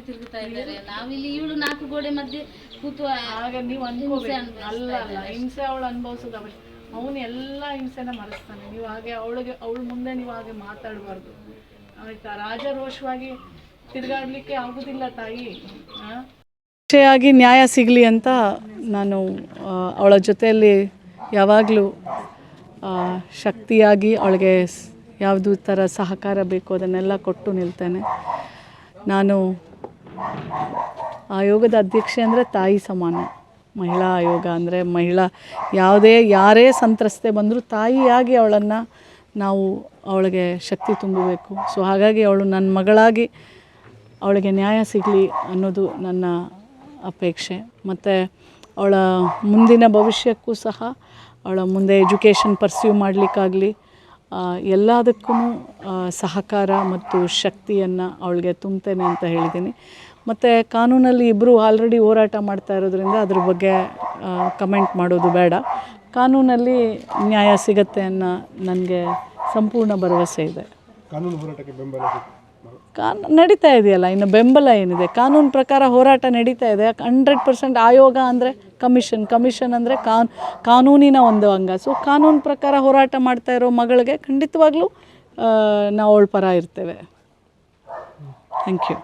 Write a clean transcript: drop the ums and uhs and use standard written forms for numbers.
ತಿರುಗುತ್ತಾ ಇದ್ದಾರೆ. ನಾವಿಲ್ಲಿ ಇವಳು 4 ಗೋಡೆ ಮಧ್ಯೆ ಕೂತು ಆಗ ನೀವು ಅನ್ಕೋಬೇಕು. ಅಲ್ಲ ಹಿಂಸೆ ಅವಳು ಅನುಭವಿಸೋದು ಅವಶ್ಯ. ಅವನು ಎಲ್ಲ ಹಿಂಸೆನ ಮರೆಸ್ತಾನೆ. ನೀವು ಹಾಗೆ ಅವಳ ಮುಂದೆ ನೀವು ಹಾಗೆ ಮಾತಾಡಬಾರ್ದು ಆಯ್ತಾ. ರಾಜರೋಷವಾಗಿ ತಿರುಗಾಡ್ಲಿಕ್ಕೆ ಆಗೋದಿಲ್ಲ ತಾಯಿ. ಶಿಕ್ಷೆಯಾಗಿ ನ್ಯಾಯ ಸಿಗಲಿ ಅಂತ ನಾನು ಅವಳ ಜೊತೆಯಲ್ಲಿ ಯಾವಾಗಲೂ ಶಕ್ತಿಯಾಗಿ ಅವಳಿಗೆ ಯಾವುದು ಥರ ಸಹಕಾರ ಬೇಕು ಅದನ್ನೆಲ್ಲ ಕೊಟ್ಟು ನಿಲ್ತೇನೆ. ನಾನು ಆಯೋಗದ ಅಧ್ಯಕ್ಷೆ ಅಂದರೆ ತಾಯಿ ಸಮಾನ. ಮಹಿಳಾ ಆಯೋಗ ಅಂದರೆ ಯಾರೇ ಸಂತ್ರಸ್ತೆ ಬಂದರೂ ತಾಯಿಯಾಗಿ ಅವಳನ್ನು ನಾವು ಅವಳಿಗೆ ಶಕ್ತಿ ತುಂಬಬೇಕು. ಸೊ ಹಾಗಾಗಿ ಅವಳು ನನ್ನ ಮಗಳಾಗಿ ಅವಳಿಗೆ ನ್ಯಾಯ ಸಿಗಲಿ ಅನ್ನೋದು ನನ್ನ ಅಪೇಕ್ಷೆ. ಮತ್ತು ಅವಳ ಮುಂದಿನ ಭವಿಷ್ಯಕ್ಕೂ ಸಹ ಅವಳ ಮುಂದೆ ಎಜುಕೇಷನ್ ಪರ್ಸ್ಯೂ ಮಾಡಲಿಕ್ಕಾಗಲಿ ಎಲ್ಲದಕ್ಕೂ ಸಹಕಾರ ಮತ್ತು ಶಕ್ತಿಯನ್ನು ಅವಳಿಗೆ ತುಂಬ್ತೇನೆ ಅಂತ ಹೇಳಿದ್ದೀನಿ. ಮತ್ತು ಕಾನೂನಲ್ಲಿ ಇಬ್ಬರು ಆಲ್ರೆಡಿ ಹೋರಾಟ ಮಾಡ್ತಾ ಇರೋದ್ರಿಂದ ಅದ್ರ ಬಗ್ಗೆ ಕಮೆಂಟ್ ಮಾಡೋದು ಬೇಡ. ಕಾನೂನಲ್ಲಿ ನ್ಯಾಯ ಸಿಗತ್ತೆ ಅನ್ನೋ ನನಗೆ ಸಂಪೂರ್ಣ ಭರವಸೆ ಇದೆ. ಕಾನೂನು ಹೋರಾಟಕ್ಕೆ ಬೆಂಬಲ ನಡೀತಾ ಇದೆಯಲ್ಲ, ಇನ್ನು ಬೆಂಬಲ ಏನಿದೆ? ಕಾನೂನು ಪ್ರಕಾರ ಹೋರಾಟ ನಡೀತಾ ಇದೆ. 100% ಆಯೋಗ ಅಂದರೆ ಕಮಿಷನ್ ಅಂದರೆ ಕಾನೂನಿನ ಒಂದು ಅಂಗ. ಸೊ ಕಾನೂನು ಪ್ರಕಾರ ಹೋರಾಟ ಮಾಡ್ತಾ ಇರೋ ಮಗಳಿಗೆ ಖಂಡಿತವಾಗ್ಲೂ ನಾವು ಅವಳ ಪರ ಇರ್ತೇವೆ. Thank you.